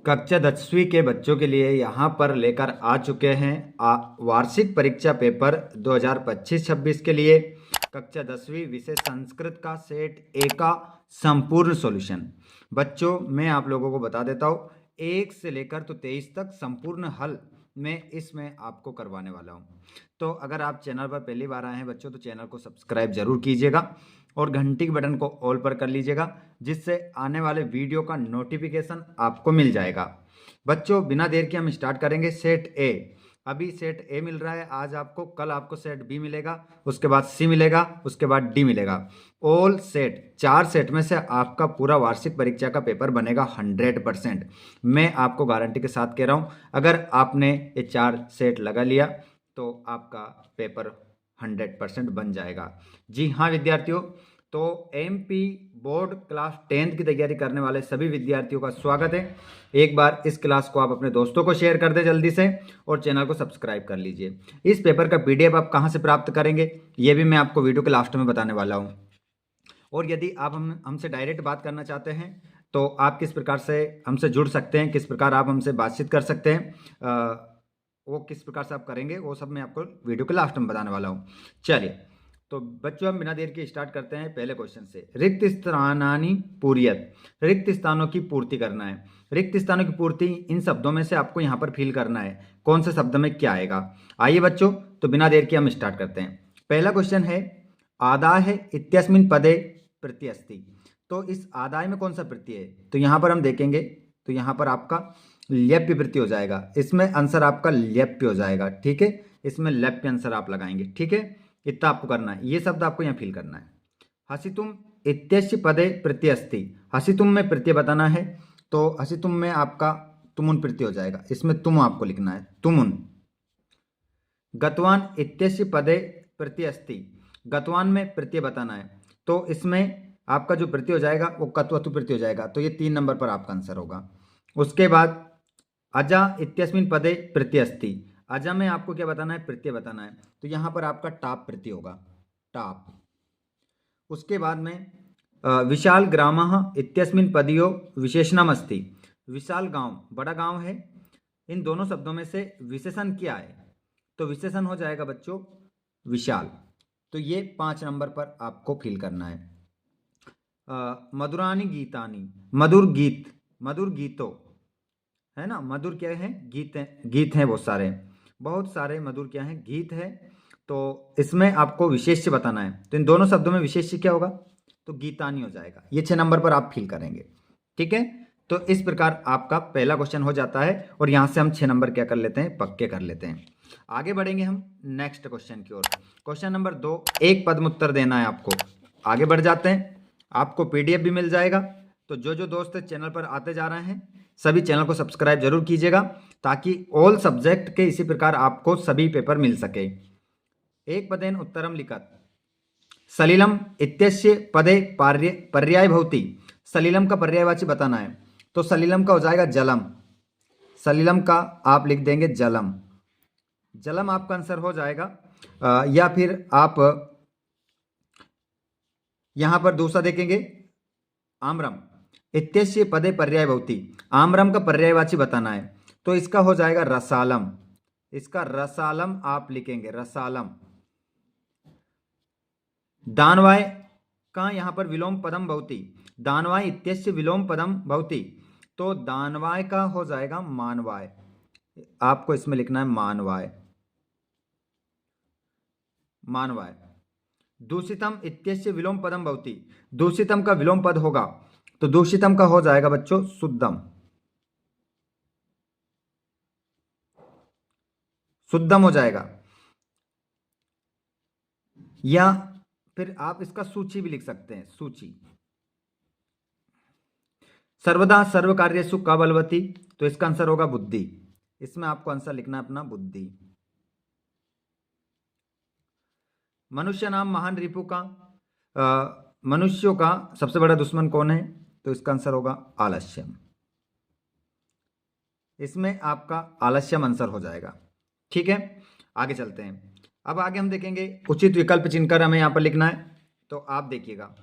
कक्षा 10वीं के बच्चों के लिए यहाँ पर लेकर आ चुके हैं वार्षिक परीक्षा पेपर 2025-26 के लिए कक्षा 10वीं विषय संस्कृत का सेट ए का संपूर्ण सॉल्यूशन। बच्चों मैं आप लोगों को बता देता हूँ 1 से लेकर तो 23 तक संपूर्ण हल मैं इसमें आपको करवाने वाला हूँ। तो अगर आप चैनल पर पहली बार आए हैं बच्चों तो चैनल को सब्सक्राइब जरूर कीजिएगा और घंटी के बटन को ऑल पर कर लीजिएगा, जिससे आने वाले वीडियो का नोटिफिकेशन आपको मिल जाएगा। बच्चों बिना देर के हम स्टार्ट करेंगे सेट ए। अभी सेट ए मिल रहा है आज आपको, कल आपको सेट बी मिलेगा, उसके बाद सी मिलेगा, उसके बाद डी मिलेगा। ऑल सेट 4 सेट में से आपका पूरा वार्षिक परीक्षा का पेपर बनेगा 100%। मैं आपको गारंटी के साथ कह रहा हूं, अगर आपने ये 4 सेट लगा लिया तो आपका पेपर 100% बन जाएगा। जी हाँ विद्यार्थियों, तो एमपी बोर्ड क्लास 10th की तैयारी करने वाले सभी विद्यार्थियों का स्वागत है। एक बार इस क्लास को आप अपने दोस्तों को शेयर कर दें जल्दी से और चैनल को सब्सक्राइब कर लीजिए। इस पेपर का पीडीएफ आप कहां से प्राप्त करेंगे ये भी मैं आपको वीडियो के लास्ट में बताने वाला हूं। और यदि आप हमसे डायरेक्ट बात करना चाहते हैं तो आप किस प्रकार से हमसे जुड़ सकते हैं, किस प्रकार आप हमसे बातचीत कर सकते हैं, वो किस प्रकार से आप करेंगे वो सब मैं आपको वीडियो के लास्ट में बताने वाला हूँ। चलिए तो बच्चों हम बिना देर के स्टार्ट करते हैं पहले क्वेश्चन से। रिक्त स्थानानि पूर्यत, रिक्त स्थानों की पूर्ति करना है। रिक्त स्थानों की पूर्ति इन शब्दों में से आपको यहाँ पर फिल करना है कौन से शब्द में क्या आएगा। आइए बच्चों तो बिना देर के हम स्टार्ट करते हैं। पहला क्वेश्चन है आदाय इत्यस्मिन् पदे प्रत्यय अस्ति। तो इस आदाय में कौन सा प्रत्यय है, तो यहाँ पर हम देखेंगे तो यहाँ पर आपका लेप्य प्रत्यय हो जाएगा, इसमें आंसर आपका लेप्य हो जाएगा। ठीक है, इसमें लेप्य आंसर आप लगाएंगे। ठीक है, इतना आपको करना है, ये शब्द आपको यहाँ फिल करना है। हसितुम इत्यस्य पदे प्रत्यय अस्ति, हसितुम में प्रत्यय बताना है तो हसितुम में आपका तुमुन प्रत्यय हो जाएगा, इसमें तुम आपको लिखना है तुमुन। गतवान इत्यस्य पदे प्रत्यय अस्ति, गतवान में प्रत्यय बताना है तो इसमें आपका जो प्रत्यय हो जाएगा वो कत्वतु प्रत्यय हो जाएगा, तो ये 3 नंबर पर आपका आंसर होगा। उसके बाद अजा इत्यस्मिन् पदे प्रत्यय अस्ति, अजा में आपको क्या बताना है, प्रत्यय बताना है तो यहाँ पर आपका टाप प्रत्यय होगा, टाप। उसके बाद में विशाल ग्रामः इत्यस्मिन् पदयो विशेषणम अस्ति, विशाल गांव बड़ा गांव है, इन दोनों शब्दों में से विशेषण क्या है, तो विशेषण हो जाएगा बच्चों विशाल। तो ये 5 नंबर पर आपको फिल करना है। मधुरानी गीतानी, मधुर गीत, मधुर गीतों है ना, मधुर क्या है, गीत है, गीत हैं बहुत सारे मधुर क्या है, गीत है। तो इसमें आपको विशेष्य बताना है तो इन दोनों शब्दों में विशेष्य क्या होगा, तो गीतानी हो जाएगा। ये 6 नंबर पर आप फिल करेंगे। ठीक है, तो इस प्रकार आपका पहला क्वेश्चन हो जाता है और यहां से हम 6 नंबर क्या कर लेते हैं, पक्के कर लेते हैं। आगे बढ़ेंगे हम नेक्स्ट क्वेश्चन की ओर। क्वेश्चन नंबर 2, एक पद में उत्तर देना है आपको। आगे बढ़ जाते हैं, आपको पीडीएफ भी मिल जाएगा। तो जो जो दोस्त चैनल पर आते जा रहे हैं सभी चैनल को सब्सक्राइब जरूर कीजिएगा ताकि ऑल सब्जेक्ट के इसी प्रकार आपको सभी पेपर मिल सके। एक पदेन उत्तरम लिखत, सलिलम इत्यस्य पदे पर्याय भवति, सलिलम का पर्यायवाची बताना है तो सलिलम का हो जाएगा जलम, सलिलम का आप लिख देंगे जलम, जलम आपका आंसर हो जाएगा। या फिर आप यहां पर दूसरा देखेंगे आम्रम इत्यस्य पदे पर्याय भवति, आम्रम का पर्यायवाची बताना है तो इसका हो जाएगा रसालम, इसका रसालम आप लिखेंगे रसालम। दानवाय का यहां पर विलोम पदम भवति, दानवाय इत्यस्य विलोम पदम भवति तो दानवाय का हो जाएगा मानवाय, आपको इसमें लिखना है मानवाय, मानवाय। दूषितम इत्यस्य विलोम पदम भवति, दूषितम का विलोम पद होगा तो दूषितम का हो जाएगा बच्चों शुद्धम, शुद्धम हो जाएगा। या फिर आप इसका सूची भी लिख सकते हैं, सूची। सर्वदा सर्व कार्येषु का बलवती तो इसका आंसर होगा बुद्धि, इसमें आपको आंसर लिखना है अपना बुद्धि। मनुष्य नाम महान रिपु का, मनुष्यों का सबसे बड़ा दुश्मन कौन है, तो इसका आंसर होगा आलस्यम, इसमें आपका आलस्यम आंसर हो जाएगा। ठीक है, आगे चलते हैं। अब आगे हम देखेंगे उचित विकल्प चुनकर हमें यहां पर लिखना है तो आप देखिएगा,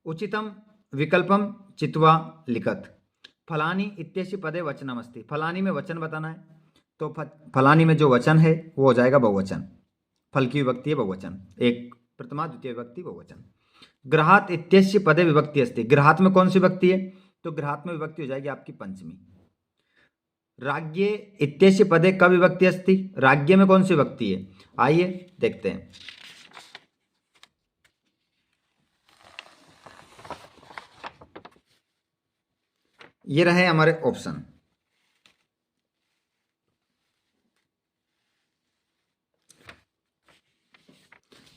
उचितम विकल्पम चित्वा लिखत, फलानी इत्यस्य पदे वचनमस्ति, फलानी में वचन बताना है, तो फलानी में जो वचन है वो हो जाएगा बहुवचन, फल की विभक्ति है बहुवचन, एक प्रथमा द्वितीय विभक्ति बहुवचन। गृहात इत्यस्य पदे विभक्ति अस्ति, गृहात में कौन सी विभक्ति है, तो गृहात में विभक्ति हो जाएगी आपकी पंचमी। राज्ञे इत्यस्य पदे का विभक्ति अस्ति, राज्ञे में कौन सी विभक्ति है, आइए देखते हैं। ये रहे हमारे ऑप्शन।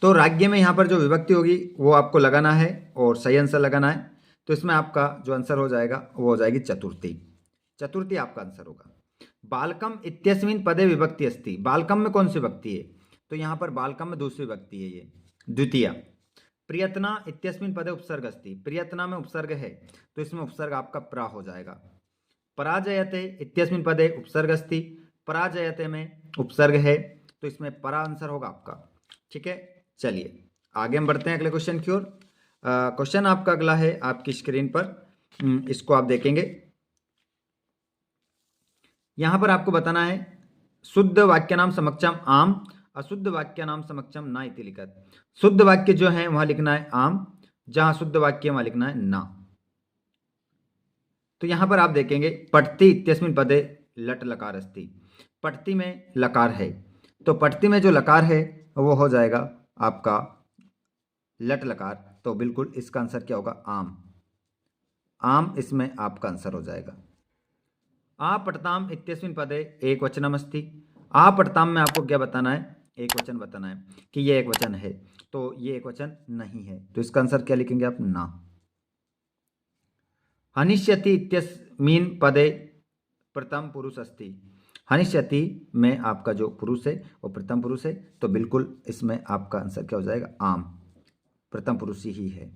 तो राज्य में यहां पर जो विभक्ति होगी वो आपको लगाना है और सही आंसर लगाना है। तो इसमें आपका जो आंसर हो जाएगा वो हो जाएगी चतुर्थी, चतुर्थी आपका आंसर होगा। बालकम इत्यस्मिन् पदे विभक्ति अस्ति, बालकम में कौन सी विभक्ति है, तो यहां पर बालकम में दूसरी विभक्ति है, ये द्वितीय। प्रियतना इत्यस्मिन् पदे उपसर्ग अस्ति, प्रियतना में उपसर्ग है तो इसमें उपसर्ग आपका प्रा हो जाएगा। पराजयते इत्यस्मिन् पदे उपसर्ग अस्ति, पराजयते में उपसर्ग है तो इसमें परा आंसर होगा आपका। ठीक है, चलिए आगे हम बढ़ते हैं अगले क्वेश्चन की ओर। क्वेश्चन आपका अगला है आपकी स्क्रीन पर, इसको आप देखेंगे। यहां पर आपको बताना है शुद्ध वाक्य नाम समक्षम आम, अशुद्ध वाक्य नाम समक्षम ना इति लिखत। शुद्ध वाक्य जो है वहां लिखना है आम, जहां शुद्ध वाक्य वहां लिखना है ना। तो यहां पर आप देखेंगे पठति इत्यस्मिन् पदे लट लकार अस्ति, पठति में लकार है तो पठति में जो लकार है वो हो जाएगा आपका लट लकार, तो बिल्कुल इसका आंसर क्या होगा, आम, आम इसमें आपका आंसर हो जाएगा। आपठताम इत्यस्मिन् पदे एक वचनम अस्ति, आपठताम में आपको क्या बताना है, एक वचन बताना है कि ये एक वचन है, तो ये एक वचन नहीं है, तो इसका आंसर क्या लिखेंगे आप, ना। हनिष्यति इत्यस्मिन् पदे प्रथम पुरुष अस्ति, हनिष्यति में आपका जो पुरुष है वो प्रथम पुरुष है, तो बिल्कुल इसमें आपका आंसर क्या हो जाएगा, आम, प्रथम पुरुष ही है।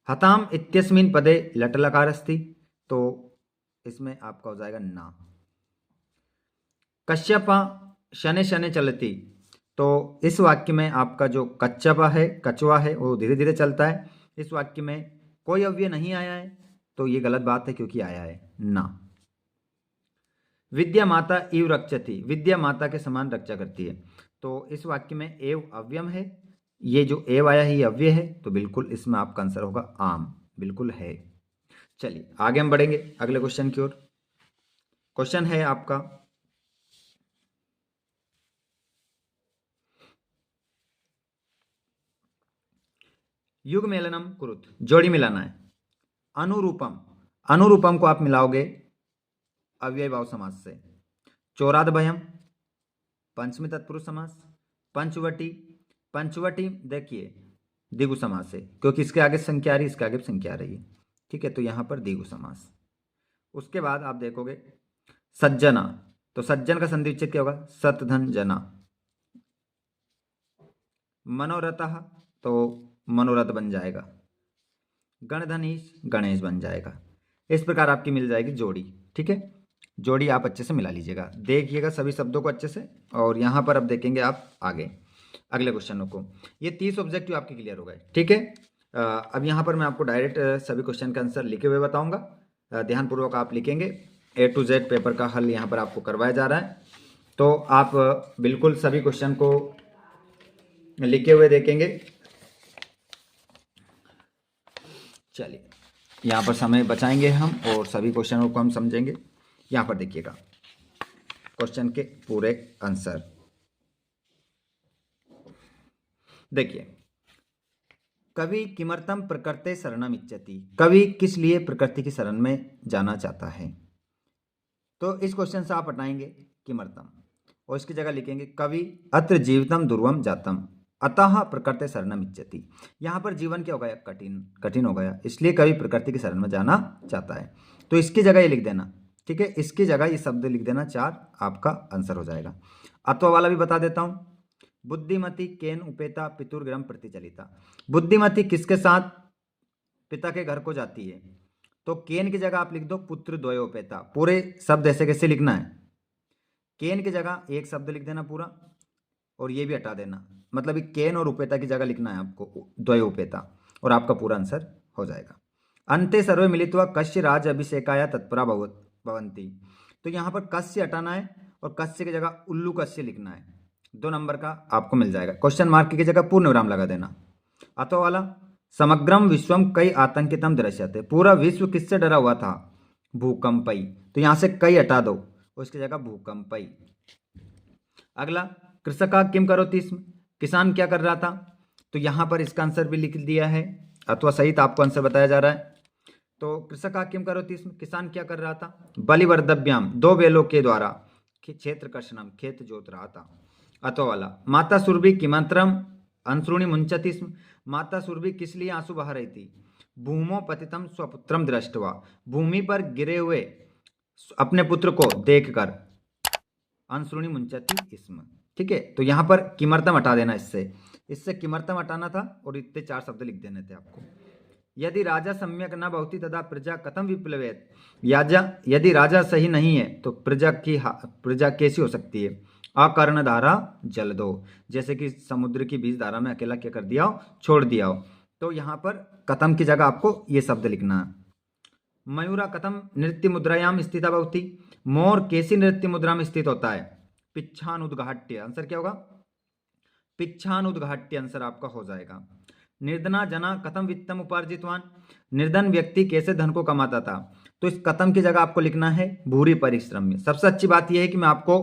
हताम इत्यस्मिन् पदे लट लकार अस्ति, तो इसमें आपका हो जाएगा ना। कश्यपा शने शने चलती, तो इस वाक्य में आपका जो कच्छपा है, कछुआ है, वो धीरे धीरे चलता है। इस वाक्य में कोई अव्यय नहीं आया है, तो ये गलत बात है क्योंकि आया है ना। विद्या माता इव रक्षति, विद्या माता के समान रक्षा करती है, तो इस वाक्य में एव अव्यम है, ये जो एव आया है ये अव्यय है, तो बिल्कुल इसमें आपका आंसर होगा आम, बिल्कुल है। चलिए आगे हम बढ़ेंगे अगले क्वेश्चन की ओर। क्वेश्चन है आपका युग मेलनम कुरुत, जोड़ी मिलाना है। अनुरूपम, अनुरूपम को आप मिलाओगे अव्यय भाव समास से। चौरादभयम पंचमी तत्पुरुष समास, पंचवटी, पंचवटी देखिए द्विगु समास है क्योंकि इसके आगे संख्या आ रही, इसके आगे संख्या आ रही है। ठीक है, तो यहां पर द्विगु समास। उसके बाद आप देखोगे सज्जना, तो सज्जन का संधि विच्छेद क्या होगा, सतधन जना। मनोरथः, तो मनोरथ बन जाएगा। गणधनीश, गणेश बन जाएगा। इस प्रकार आपकी मिल जाएगी जोड़ी। ठीक है, जोड़ी आप अच्छे से मिला लीजिएगा, देखिएगा सभी शब्दों को अच्छे से। और यहाँ पर अब देखेंगे आप आगे अगले क्वेश्चनों को। ये 30 ऑब्जेक्टिव आपके क्लियर हो गए। ठीक है, अब यहाँ पर मैं आपको डायरेक्ट सभी क्वेश्चन का आंसर लिखे हुए बताऊंगा, ध्यानपूर्वक आप लिखेंगे। A to Z पेपर का हल यहाँ पर आपको करवाया जा रहा है, तो आप बिल्कुल सभी क्वेश्चन को लिखे हुए देखेंगे। चलिए यहाँ पर समय बचाएंगे हम और सभी क्वेश्चनों को हम समझेंगे। यहाँ पर देखिएगा क्वेश्चन के पूरे आंसर देखिए। कवि किमर्थम प्रकृते शरणम इच्छति, कवि किस लिए प्रकृति की शरण में जाना चाहता है, तो इस क्वेश्चन से आप हटाएंगे किमर्थम और इसकी जगह लिखेंगे कवि अत्र जीवितम दुर्वम जातम अतः प्रकृति शरणम इच्छति। यहाँ पर जीवन क्या हो गया, कठिन, कठिन हो गया, इसलिए कवि प्रकृति की शरण में जाना चाहता है, तो इसकी जगह ये लिख देना। ठीक है, इसकी जगह ये शब्द लिख देना, 4 आपका आंसर हो जाएगा। अथवा वाला भी बता देता हूं। बुद्धिमती केन उपेता पितुर्गृहम प्रतिचलिता, बुद्धिमती किसके साथ पिता के घर को जाती है, तो केन की जगह आप लिख दो पुत्र द्वयोपेता। पूरे शब्द ऐसे कैसे लिखना है, केन की जगह एक शब्द लिख देना पूरा और ये भी हटा देना, मतलब केन और उपेता की जगह लिखना है आपको द्वयोपेता, और आपका पूरा आंसर हो जाएगा। अंते सर्वे मिलित्वा कस्य राज अभिषेकाय तत्परा भवन्ति। तो यहाँ पर कस्य हटाना है और कस्य की जगह उल्लू कस्य लिखना है। 2 नंबर का आपको मिल जाएगा। क्वेश्चन मार्क की जगह पूर्ण विराम लगा देना। अतो वाला समग्रम विश्वम कई आतंकितम दृश्यते। पूरा विश्व किससे डरा हुआ था? भूकंपई। तो यहाँ से कई हटा दो, उसकी जगह भूकंपई। अगला कृषका किम करोति स्म। किसान क्या कर रहा था? तो यहाँ पर इसका आंसर भी लिख दिया है अथवा सहित आपको आंसर बताया जा रहा है। तो कृषका किम करोति स्म, किसान क्या कर रहा था? बलिवर्दभ्याम, 2 बैलों के द्वारा क्षेत्र कर्षणम, खेत जोत रहा था। अतो वाला माता सुरभि किमंत्रम अंशुणी मुंचति स्म। माता सुरभि किस लिए आंसू बहा रही थी? भूमो पतितम स्वपुत्रम दृष्टवा, भूमि पर गिरे हुए अपने पुत्र को देखकर अंशुणी मुंचति स्म। ठीक है, तो यहाँ पर किमर्थम हटा देना, इससे किमर्थम हटाना था और इतने 4 शब्द लिख देने थे आपको। यदि राजा सम्यक न भवति तदा प्रजा कथम विप्लवेत। यदि राजा सही नहीं है तो प्रजा कैसी हो सकती है? अकर्ण धारा जल दो, जैसे कि समुद्र की बीज धारा में अकेला क्या कर दिया हो, छोड़ दिया हो। तो यहाँ पर कथम की जगह आपको ये शब्द लिखना है। मयूरा कथम नृत्य मुद्रायाम स्थिता भवति। मोर कैसी नृत्य मुद्रा में स्थित होता है? पिच्छानुद्घाट्य। आंसर क्या होगा? पिच्छानुद्घाट्य आंसर आपका हो जाएगा। निर्धना जना कथम वित्तम उपार्जितवान। निर्धन व्यक्ति कैसे धन को कमाता था? तो इस कथम की जगह आपको लिखना है भूरी परिश्रम में। सबसे अच्छी बात यह है कि मैं आपको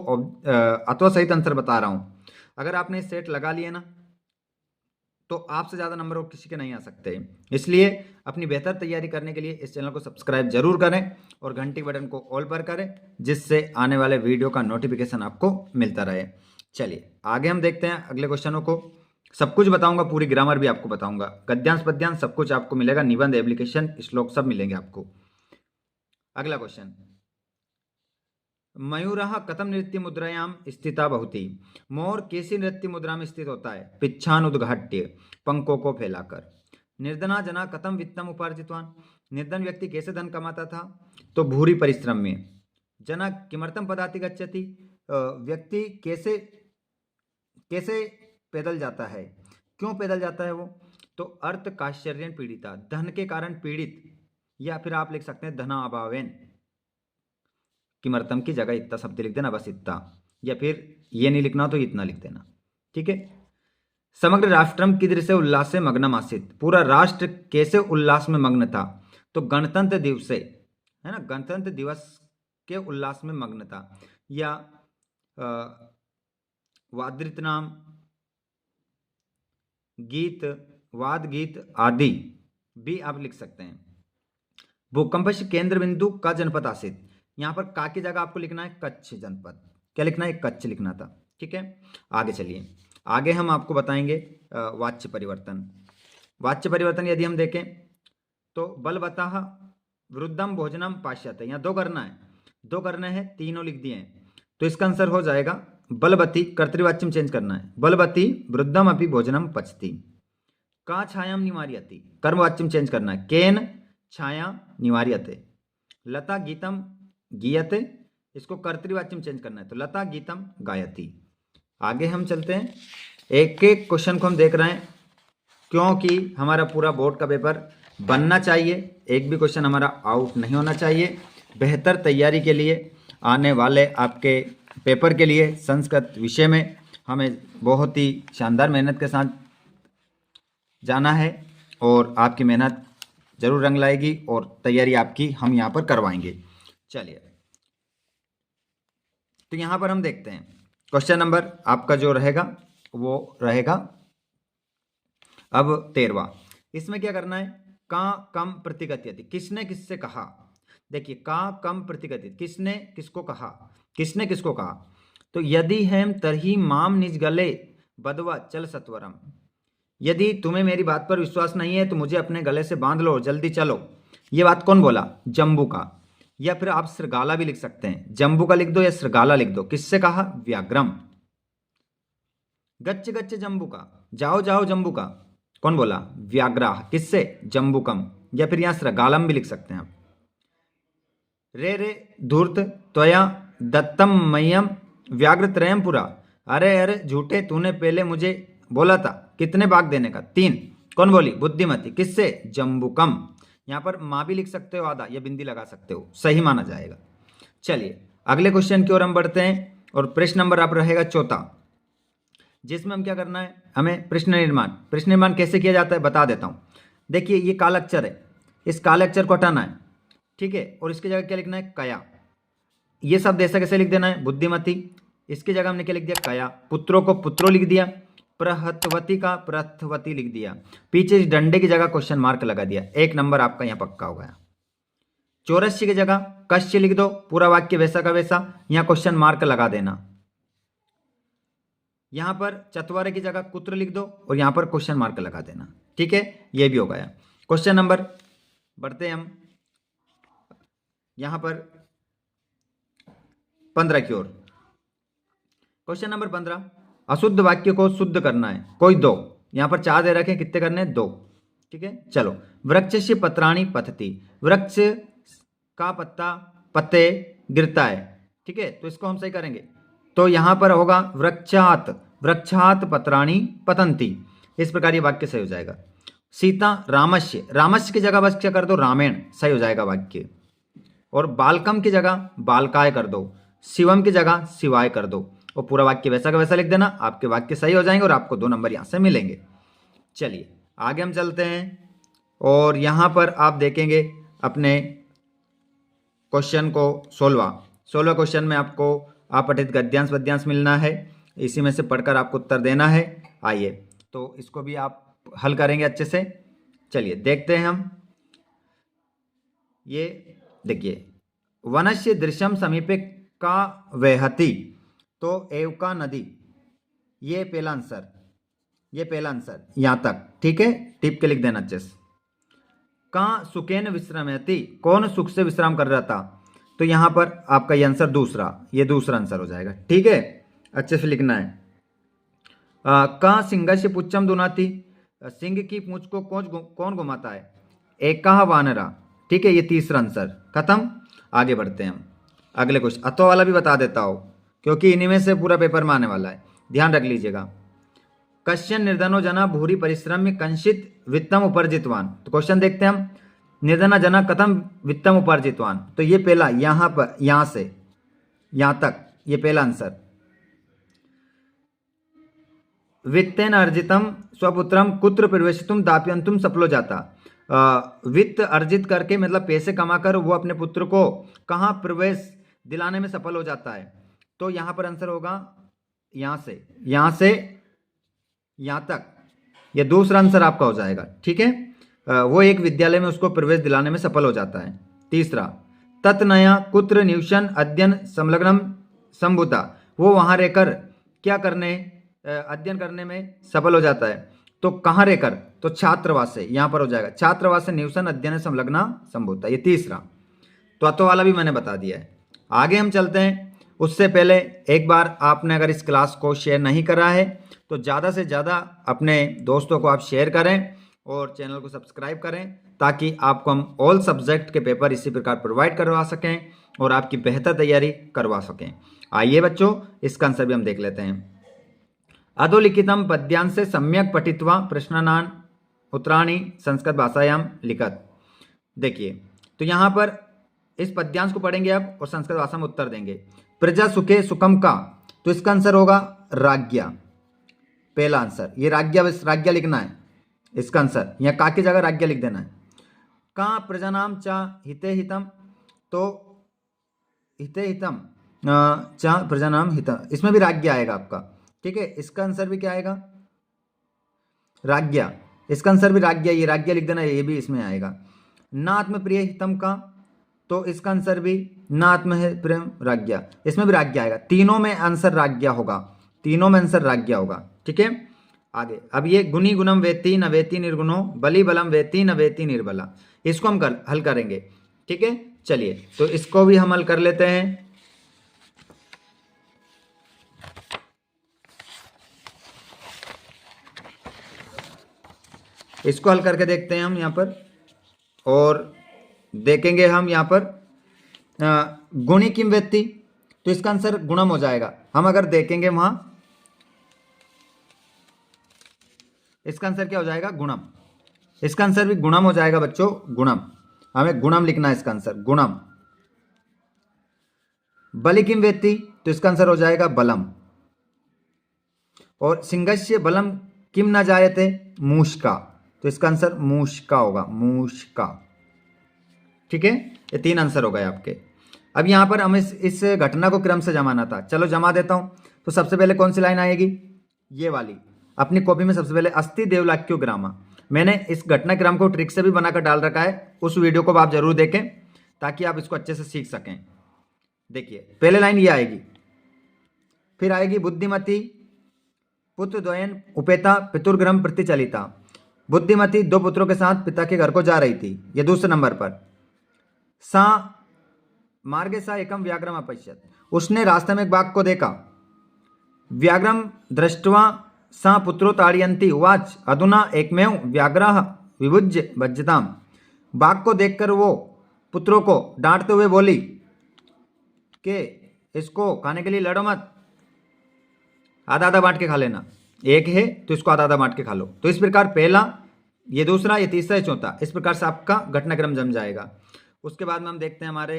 अथवा सहित आंसर बता रहा हूं। अगर आपने सेट लगा लिए ना तो आपसे ज़्यादा नंबर और किसी के नहीं आ सकते। इसलिए अपनी बेहतर तैयारी करने के लिए इस चैनल को सब्सक्राइब जरूर करें और घंटी बटन को ऑल पर करें, जिससे आने वाले वीडियो का नोटिफिकेशन आपको मिलता रहे। चलिए आगे हम देखते हैं अगले क्वेश्चनों को। सब कुछ बताऊंगा, पूरी ग्रामर भी आपको बताऊंगा, गद्यांश पद्यांश सब कुछ आपको मिलेगा, निबंध एप्लीकेशन श्लोक सब मिलेंगे आपको। अगला क्वेश्चन, मयूरः कथम नृत्य मुद्रायाम स्थिता भवति। मोर कैसी नृत्य मुद्रा में स्थित होता है? पिच्छानुद्घाट्य, पंखों को फैलाकर। निर्धना जना कथम वित्तम उपार्जितवान। निर्धन व्यक्ति कैसे धन कमाता था? तो भूरी परिश्रम में। जना किमर्थम पदाति गच्छति, व्यक्ति कैसे कैसे पैदल जाता है, क्यों पैदल जाता है वो? तो अर्थ काश्चर्यन पीड़िता, धन के कारण पीड़ित, या फिर आप लिख सकते हैं धना अभावेन। किमर्थम की जगह इतना शब्द लिख देना, बस इतना, या फिर ये नहीं लिखना तो इतना लिख देना। ठीक है। समग्र राष्ट्रम कीदृश से उल्लास से मग्नम आसित। पूरा राष्ट्र कैसे उल्लास में मग्न था? तो गणतंत्र दिवस है ना, गणतंत्र दिवस के उल्लास में मग्न था। या वाद्रित नाम, गीत, वाद गीत आदि भी आप लिख सकते हैं। भूकंप से केंद्र बिंदु का जनपद आसित। यहां पर का की जगह आपको लिखना है कच्छ जनपद। क्या लिखना है? कच्छ लिखना था। ठीक है, आगे चलिए। आगे हम आपको बताएंगे वाच्य परिवर्तन। वाच्य परिवर्तन यदि हम देखें तो बलवतः वृद्धम भोजनम पाश्यते। यहाँ 2 करना है, 2 करने हैं, तीनों लिख दिए हैं। तो इसका आंसर हो जाएगा बलवती, कर्तृवाच्य में चेंज करना है, बलवती वृद्धम अपि भोजनम पचती। का छायाम निवार्यति, कर्मवाच्य में चेंज करना है, केन छाया निवार्यते। लता गीतम गीयते, इसको कर्तृवाच्य में चेंज करना है, तो लता गीतम गायति। आगे हम चलते हैं, एक एक क्वेश्चन को हम देख रहे हैं क्योंकि हमारा पूरा बोर्ड का पेपर बनना चाहिए, एक भी क्वेश्चन हमारा आउट नहीं होना चाहिए। बेहतर तैयारी के लिए, आने वाले आपके पेपर के लिए संस्कृत विषय में हमें बहुत ही शानदार मेहनत के साथ जाना है और आपकी मेहनत जरूर रंग लाएगी और तैयारी आपकी हम यहाँ पर करवाएंगे। चलिए, तो यहाँ पर हम देखते हैं क्वेश्चन नंबर आपका जो रहेगा वो रहेगा अब 13वां। इसमें क्या करना है? का कम प्रतिगत्यति, किसने किससे कहा। देखिए, का कम प्रतिगत्यति, किसने किसको कहा, किसने किसको कहा। तो यदि हम तरही माम निज गले बदवा चल सत्वरम। यदि तुम्हें मेरी बात पर विश्वास नहीं है तो मुझे अपने गले से बांध लो, जल्दी चलो। ये बात कौन बोला? जम्बू का। या फिर आप श्रृगाला भी लिख सकते हैं, जम्बू का लिख दो या श्रृगाला लिख दो। किससे कहा? व्याघ्रम। गच्छ गच्छ जम्बू का, जाओ जाओ जम्बू का, कौन बोला? व्याघ्रा। किससे? जम्बूकम। या फिर यहां श्रृगालम भी लिख सकते हैं आप। रे रे धूर्त त्वया दत्तम मह्यम व्याघ्रत्रयम पुरा। अरे अरे झूठे, तूने पहले मुझे बोला था कितने भाग देने का? 3। कौन बोली? बुद्धिमती। किससे? जम्बूकम। यहाँ पर माँ भी लिख सकते हो आधा, या बिंदी लगा सकते हो, सही माना जाएगा। चलिए अगले क्वेश्चन की ओर हम बढ़ते हैं और प्रश्न नंबर आप रहेगा चौथा, जिसमें हम क्या करना है, हमें प्रश्न निर्माण कैसे किया जाता है बता देता हूँ। देखिए ये काल अक्षर है, इस काल अक्षर को हटाना है, ठीक है, और इसकी जगह क्या लिखना है, कया। ये शब्द ऐसा कैसे लिख देना है, बुद्धिमती, इसकी जगह हमने क्या लिख दिया, कया। पुत्रों को पुत्रो लिख दिया, प्रहतवती का प्रथवती लिख दिया, पीछे इस डंडे की जगह क्वेश्चन मार्क लगा दिया, 1 नंबर आपका यहाँ पक्का हो गया। चौरस्य की जगह कश्य लिख दो, पूरा वाक्य वैसा का वैसा, यहाँ क्वेश्चन मार्क लगा देना। यहां पर चतवारे की जगह कुत्र लिख दो और यहां पर क्वेश्चन मार्क लगा देना, ठीक है, ये भी हो गया। क्वेश्चन नंबर बढ़ते हैं हम यहां पर 15 की ओर। क्वेश्चन नंबर 15, अशुद्ध वाक्य को शुद्ध करना है, कोई दो, यहां पर 4 दे रखे, कितने करने हैं, 2, ठीक है। चलो, वृक्ष से पत्राणी पतती, वृक्ष का पत्ता पत्ते गिरता है, ठीक है, तो इसको हम सही करेंगे, तो यहां पर होगा वृक्षात, वृक्षात पत्राणी पतंती, इस प्रकार ये वाक्य सही हो जाएगा। सीता रामस्य, रामस्य की जगह बस क्या कर दो, रामायण, सही हो जाएगा वाक्य। और बालकम की जगह बालकाय कर दो, शिवम की जगह शिवाय कर दो, और पूरा वाक्य वैसा का वैसा लिख देना, आपके वाक्य सही हो जाएंगे और आपको 2 नंबर यहां से मिलेंगे। चलिए आगे हम चलते हैं और यहां पर आप देखेंगे अपने क्वेश्चन को 16 क्वेश्चन में आपको अपठित गद्यांश पद्यांश मिलना है, इसी में से पढ़कर आपको उत्तर देना है। आइए तो इसको भी आप हल करेंगे अच्छे से। चलिए देखते हैं हम। ये देखिए, वनस्य दृश्यम समीपे का वहति, तो एवका नदी, ये पहला आंसर, ये पहला आंसर यहां तक, ठीक है, टिप के लिख देना अच्छे से। का सुखेन विश्रामयति, कौन सुख से विश्राम कर रहा था, तो यहां पर आपका ये आंसर दूसरा, ये दूसरा आंसर हो जाएगा, ठीक है, अच्छे से लिखना है। का सिंह से पुच्छम दुनाती, सिंह की पूंछ को कौन घुमाता है, एका वानरा, ठीक है, ये तीसरा आंसर, खत्म। आगे बढ़ते हैं हम अगले क्वेश्चन, अतो वाला भी बता देता हो क्योंकि इन्हीं में से पूरा पेपर में आने वाला है, ध्यान रख लीजिएगा। कश्यन निर्धनो जना भूरी परिश्रम में कंसित वित्तम उपार्जितवान, तो क्वेश्चन देखते हैं हम, निर्धना जना कथम वित्तम उपार्जितवान, तो ये पहला, यहां पर, यहां से यहां तक, ये पहला आंसर। वित्तेन अर्जितम स्वपुत्रम कुत्र प्रवेशितुम दाप्यंतुम सफलो जाता, वित्त अर्जित करके मतलब पैसे कमाकर वो अपने पुत्र को कहाँ प्रवेश दिलाने में सफल हो जाता है, तो यहां पर आंसर होगा यहां से यहां तक, यह दूसरा आंसर आपका हो जाएगा, ठीक है, वो एक विद्यालय में उसको प्रवेश दिलाने में सफल हो जाता है। तीसरा, तत्नया कुत्र निवसन अध्ययन संलग्नम संभुता, वो वहां रहकर क्या करने, अध्ययन करने में सफल हो जाता है, तो कहाँ रहकर, तो छात्रावास से, यहां पर हो जाएगा छात्रावास से निवसन अध्ययन संलग्ना संभुता, ये तीसरा। तो अतो वाला भी मैंने बता दिया है। आगे हम चलते हैं, उससे पहले एक बार आपने अगर इस क्लास को शेयर नहीं करा है तो ज़्यादा से ज़्यादा अपने दोस्तों को आप शेयर करें और चैनल को सब्सक्राइब करें, ताकि आपको हम ऑल सब्जेक्ट के पेपर इसी प्रकार प्रोवाइड करवा सकें और आपकी बेहतर तैयारी करवा सकें। आइए बच्चों, इसका आंसर भी हम देख लेते हैं। अधोलिखितम पद्यांश से सम्यक पठित्वा प्रश्नानान उत्तराणि संस्कृत भाषायाम लिखत। देखिए, तो यहाँ पर इस पद्यांश को पढ़ेंगे अब और संस्कृत भाषा में उत्तर देंगे। प्रजा सुखे सुखम का, तो इसका आंसर होगा राज्ञा, पहला आंसर, ये राज्ञा लिखना है इसका आंसर, यहाँ का की जगह राज्ञा लिख देना है। का प्रजानाम चा हिते हितम, तो हिते हितम चा प्रजानाम हितम, इसमें भी राज्ञा आएगा आपका, ठीक है, इसका आंसर भी क्या आएगा, राज्ञा, इसका आंसर भी राज्ञा, ये राज्ञा लिख देना, ये भी इसमें आएगा। ना आत्मप्रिय हितम का, तो इसका आंसर भी ना आत्म प्रेम राज्ञा, इसमें भी राज्ञा आएगा, तीनों में आंसर राज्ञा होगा, तीनों में आंसर राज्ञा होगा, ठीक है। आगे अब ये गुणी गुणम वेति न वेति निर्गुणो बलि बलम वेति न वेति निर्बला, इसको हम हल करेंगे, ठीक है। चलिए तो इसको भी हम हल कर लेते हैं। इसको हल करके देखते हैं हम यहाँ पर, और देखेंगे हम यहाँ पर गुणी किम वेत्ति, तो इसका आंसर गुणम हो जाएगा। हम अगर देखेंगे वहां, इसका आंसर क्या हो जाएगा, गुणम, इसका आंसर भी गुणम हो जाएगा बच्चों, गुणम। हमें गुणम लिखना है इसका आंसर, गुणम। बलि किम वेत्ति, तो इसका आंसर हो जाएगा बलम। और सिंहस्य बलम किम न जायते, मूषका, तो इसका आंसर मूषका होगा, मूषका। ठीक है, ये 3 आंसर हो गए आपके। अब यहां पर हमें इस घटना को क्रम से जमाना था, चलो जमा देता हूं। तो सबसे पहले कौन सी लाइन आएगी, ये वाली। अपनी कॉपी में सबसे पहले अस्ति देवलाक्यो ग्रामा, मैंने इस घटनाक्रम को ट्रिक से भी बनाकर डाल रखा है, उस वीडियो को आप जरूर देखें ताकि आप इसको अच्छे से सीख सकें। देखिए पहले लाइन ये आएगी, फिर आएगी बुद्धिमती पुत्र द्वयन उपेता पितुर्गृहम प्रति चलिता। बुद्धिमती 2 पुत्रों के साथ पिता के घर को जा रही थी, ये दूसरे नंबर पर। सा मार्गे सा एकम व्याघ्रम अपश्यत, उसने रास्ते में एक बाघ को देखा। व्याघ्रम दृष्ट्वा सा पुत्रो ताड़यंती उवाच अधुना एकमेव व्याघ्रः विभुज्य भज्यताम। बाघ को देखकर वो पुत्रों को डांटते हुए बोली कि इसको खाने के लिए लड़ो मत, आधा आधा बांट के खा लेना, एक है तो इसको आधा आधा बांट के खा लो। तो इस प्रकार पहला, ये दूसरा, ये तीसरा, ये चौथा, इस प्रकार से आपका घटनाक्रम जम जाएगा। उसके बाद में हम देखते हैं हमारे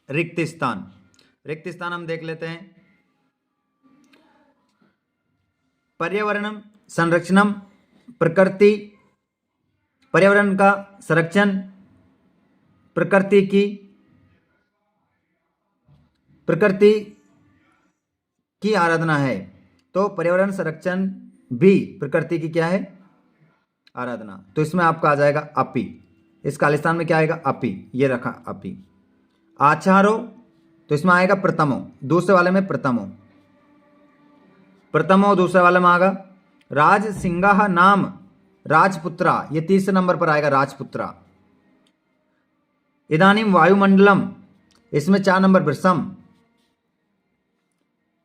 रिक्त स्थान। रिक्त स्थान हम देख लेते हैं। पर्यावरण संरक्षणम प्रकृति, पर्यावरण का संरक्षण, प्रकृति की आराधना है। तो पर्यावरण संरक्षण भी प्रकृति की क्या है, आराधना। तो इसमें आपका आ जाएगा अपि, इस खालिस्तान में क्या आएगा, अपि, ये रखा अपि। आचारो, तो इसमें आएगा प्रथमो, दूसरे वाले में प्रथमो, प्रथमो दूसरे वाले में आएगा। राज सिंह नाम राजपुत्रा, ये तीसरे नंबर पर आएगा, राजपुत्रा। इदानीम वायुमंडलम, इसमें 4 नंबर वृषम।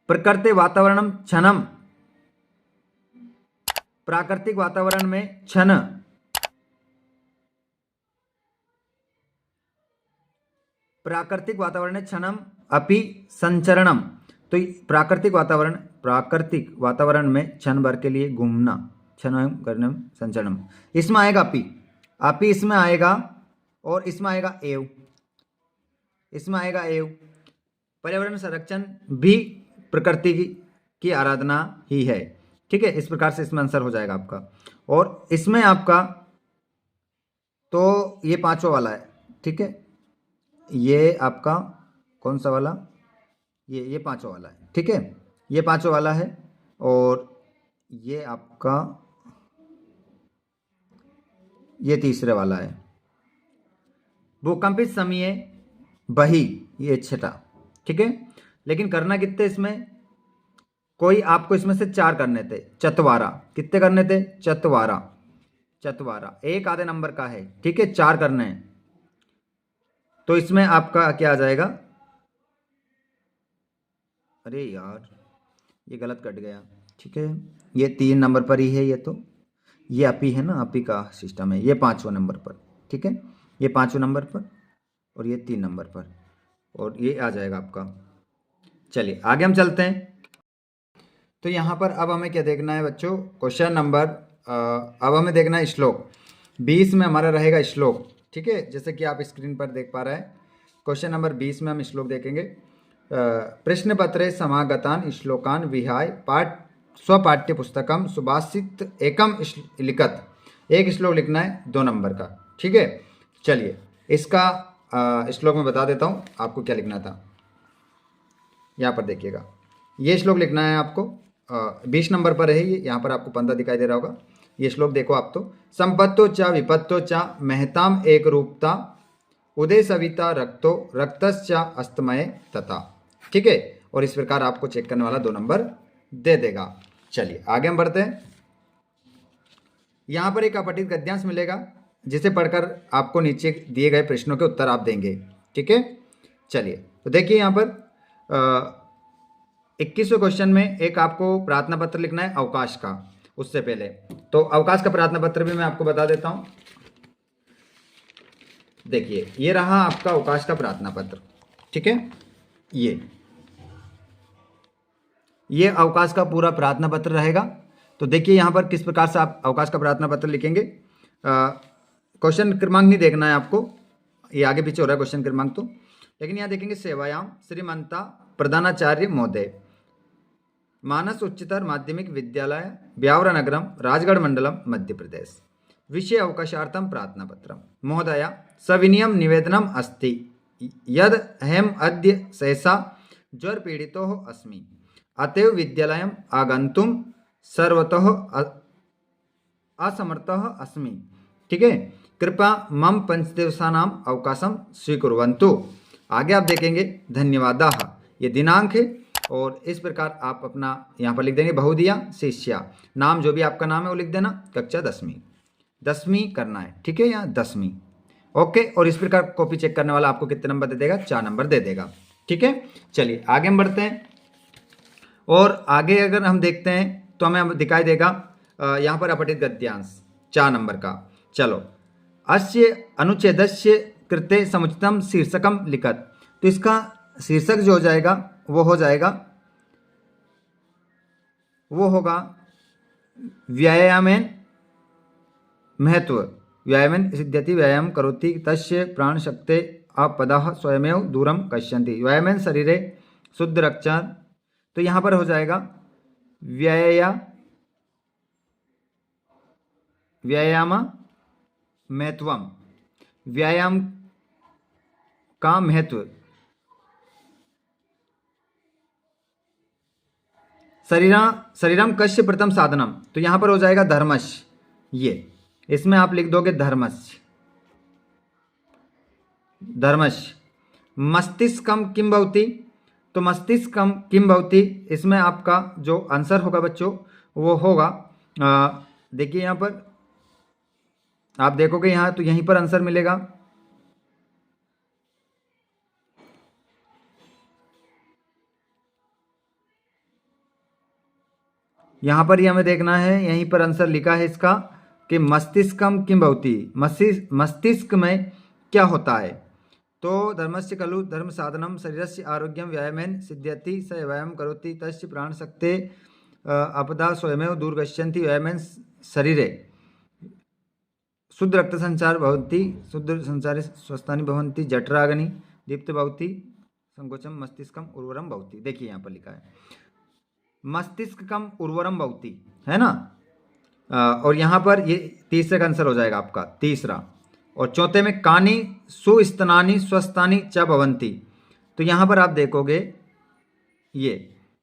प्रकृति वातावरणम क्षणम, प्राकृतिक वातावरण में क्षण। प्राकृतिक वातावरण क्षणम अपि संचरणम, तो प्राकृतिक वातावरण में क्षण भर के लिए घूमना, क्षण करने संचरणम, इसमें आएगा अपि, अपि इसमें आएगा, और इसमें आएगा एव, इसमें आएगा एव। पर्यावरण संरक्षण भी प्रकृति की आराधना ही है। ठीक है, इस प्रकार से इसमें आंसर हो जाएगा आपका। और इसमें आपका तो ये 5वां वाला है। ठीक है, ये आपका कौन सा वाला, ये 5वां वाला है। ठीक है, ये 5वां वाला है। और ये आपका ये तीसरे वाला है। भूकंपित समय बही, ये 6ठा। ठीक है, लेकिन करना कितने इसमें, कोई आपको इसमें से 4 करने थे, चतवारा। कितने करने थे, चतवारा, चतवारा, एक आधे नंबर का है। ठीक है, 4 करने हैं। तो इसमें आपका क्या आ जाएगा, अरे यार ये गलत कट गया। ठीक है, ये 3 नंबर पर ही है, ये तो ये अपी है ना, अपी का सिस्टम है, ये 5वां नंबर पर। ठीक है, ये 5वें नंबर पर, और ये 3 नंबर पर, और ये आ जाएगा आपका। चलिए आगे हम चलते हैं। तो यहाँ पर अब हमें क्या देखना है बच्चों, क्वेश्चन नंबर, अब हमें देखना है श्लोक 20 में हमारा रहेगा श्लोक। ठीक है, जैसे कि आप स्क्रीन पर देख पा रहे हैं, क्वेश्चन नंबर 20 में हम श्लोक देखेंगे। प्रश्न पत्रे समागतान श्लोकान विहाय पाठ स्वपाठ्य पुस्तकम सुभाषित एकम लिखत, एक श्लोक लिखना है 2 नंबर का। ठीक है, चलिए इसका श्लोक में बता देता हूँ आपको क्या लिखना था। यहाँ पर देखिएगा, ये श्लोक लिखना है आपको, 20 नंबर पर है ये, यहाँ पर आपको 15 दिखाई दे रहा होगा। ये श्लोक देखो आप तो, संपत्तो च विपत्तो च महताम एक रूपता उदय सविता रक्तो रक्तश्च अस्तमय तथा। ठीक है, और इस प्रकार आपको चेक करने वाला 2 नंबर दे देगा। चलिए आगे हम बढ़ते हैं। यहाँ पर एक अपठित गद्यांश मिलेगा, जिसे पढ़कर आपको नीचे दिए गए प्रश्नों के उत्तर आप देंगे। ठीक है, चलिए तो देखिए यहाँ पर 21वें क्वेश्चन में एक आपको प्रार्थना पत्र लिखना है अवकाश का। उससे पहले तो अवकाश का प्रार्थना पत्र भी मैं आपको बता देता हूं। देखिए ये रहा आपका अवकाश का प्रार्थना पत्र। ठीक है, ये अवकाश का पूरा प्रार्थना पत्र रहेगा। तो देखिए यहाँ पर किस प्रकार से आप अवकाश का प्रार्थना पत्र लिखेंगे। क्वेश्चन क्रमांक नहीं देखना है आपको, ये आगे पीछे हो रहा है क्वेश्चन क्रमांक तो, लेकिन यहाँ देखेंगे सेवायाम श्रीमंता प्रधानाचार्य महोदय, मानस उच्चतर माध्यमिक विद्यालय ब्यावरा नगरम राजगढ़ मंडलम मध्य प्रदेश, विषय अवकाशार्थम प्रार्थना पत्रम, महोदया सविनियम निवेदनम अस्ति यद अहम अद्य सहसा ज्वर पीड़ितो अस्मि, अतएव विद्यालयम आगंतुम सर्वतः असमर्थः अस्मि। ठीक है, कृपया मम 5 दिवसानाम अवकाशम स्वीकुर्वन्तु। आगे आप देखेंगे धन्यवादाः, ये दिनांक है और इस प्रकार आप अपना यहाँ पर लिख देंगे बहुदिया शिष्या, नाम जो भी आपका नाम है वो लिख देना, कक्षा 10वीं करना है। ठीक है, यहाँ 10वीं। ओके, और इस प्रकार कॉपी चेक करने वाला आपको कितने नंबर दे देगा, 4 नंबर दे देगा। ठीक है, चलिए आगे हम बढ़ते हैं और आगे अगर हम देखते हैं तो हमें दिखाई देगा यहाँ पर अपठित गद्यांश 4 नंबर का। चलो, अस्य अनुच्छेदस्य कृते समुचितम शीर्षकम लिखत, तो इसका शीर्षक जो हो जाएगा वो होगा व्यायामेन महत्व, व्यायामेन सिद्ध्यति व्यायाम करोति तस्य प्राणशक्ते अपदः स्वयमेव दूरम कश्यन्ति, व्यायामेन शरीरे शुद्ध रक्षा, तो यहाँ पर हो जाएगा व्यायाम महत्वम, व्यायाम का महत्व, शरीरम कस्य प्रथम साधनम, तो यहाँ पर हो जाएगा धर्मस्य, ये इसमें आप लिख दोगे धर्मस्य। मस्तिष्कम किम भवति, तो मस्तिष्कम किम भवति, इसमें आपका जो आंसर होगा बच्चों वो होगा, देखिए यहाँ पर आप देखोगे यहाँ तो यहीं पर आंसर मिलेगा, यहाँ पर ही हमें देखना है, यहीं पर आंसर लिखा है इसका कि मस्तिष्कम किम भवति, मस्तिष्क में क्या होता है, तो धर्मस्य खलु धर्म साधनम शरीरस्य आरोग्यम व्यायामेन सिद्ध्यति स व्यायाम करोति तस्य प्राणशक्ते अपदा स्वयमेव दूरगच्छन्ति, व्यायामेन शरीरे शुद्ध रक्त संचार भवति, शुद्ध संचारे स्वस्थानि भवन्ति, जठराग्नि दीप्त भवति, संकोचम मस्तिष्कम उर्वरम भवति। देखिए यहाँ पर लिखा है मस्तिष्कम उर्वरम भवति, है ना, और यहाँ पर ये तीसरे का आंसर हो जाएगा आपका, तीसरा। और चौथे में कानि सुस्तनानि स्वस्थानि च भवन्ति, तो यहाँ पर आप देखोगे ये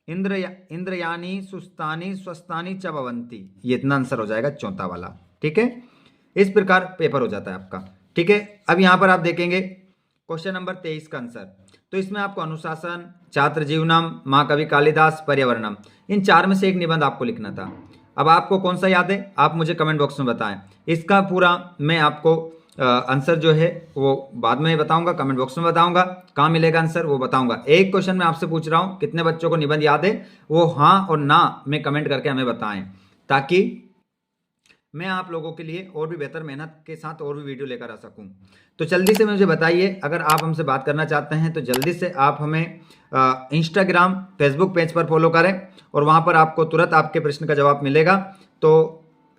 इंद्रयानी सुस्तानि स्वस्थानि च भवन्ति, ये इतना आंसर हो जाएगा चौथा वाला। ठीक है, इस प्रकार पेपर हो जाता है आपका। ठीक है, अब यहाँ पर आप देखेंगे क्वेश्चन नंबर 23 का आंसर, तो इसमें आपको अनुशासन, छात्र जीवनम, महाकवि कालिदास, पर्यावरणम, इन 4 में से एक निबंध आपको लिखना था। अब आपको कौन सा याद है आप मुझे कमेंट बॉक्स में बताएं, इसका पूरा मैं आपको आंसर जो है वो बाद में बताऊंगा, कमेंट बॉक्स में बताऊंगा, कहाँ मिलेगा आंसर वो बताऊंगा। एक क्वेश्चन मैं आपसे पूछ रहा हूँ, कितने बच्चों को निबंध याद है वो हाँ और ना में कमेंट करके हमें बताएं, ताकि मैं आप लोगों के लिए और भी बेहतर मेहनत के साथ और भी वीडियो लेकर आ सकूं। तो जल्दी से मुझे बताइए, अगर आप हमसे बात करना चाहते हैं तो जल्दी से आप हमें इंस्टाग्राम फेसबुक पेज पर फॉलो करें और वहां पर आपको तुरंत आपके प्रश्न का जवाब मिलेगा। तो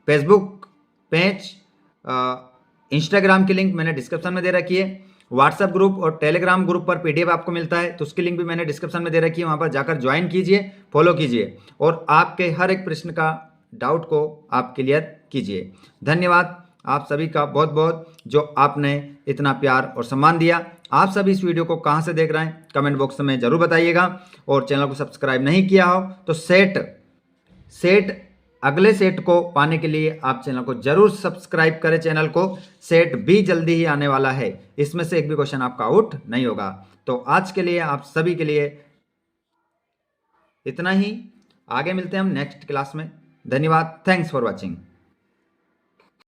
फेसबुक पेज, इंस्टाग्राम की लिंक मैंने डिस्क्रिप्शन में दे रखी है, व्हाट्सएप ग्रुप और टेलीग्राम ग्रुप पर पीडीएफ आपको मिलता है तो उसकी लिंक भी मैंने डिस्क्रिप्शन में दे रखी है, वहां पर जाकर ज्वाइन कीजिए, फॉलो कीजिए और आपके हर एक प्रश्न का डाउट को आप क्लियर कीजिए। धन्यवाद आप सभी का बहुत बहुत, जो आपने इतना प्यार और सम्मान दिया। आप सभी इस वीडियो को कहां से देख रहे हैं कमेंट बॉक्स में जरूर बताइएगा, और चैनल को सब्सक्राइब नहीं किया हो तो सेट अगले सेट को पाने के लिए आप चैनल को जरूर सब्सक्राइब करें। चैनल को सेट भी जल्दी ही आने वाला है, इसमें से एक भी क्वेश्चन आपका आउट नहीं होगा। तो आज के लिए आप सभी के लिए इतना ही, आगे मिलते हैं हम नेक्स्ट क्लास में। धन्यवाद, थैंक्स फॉर वॉचिंग।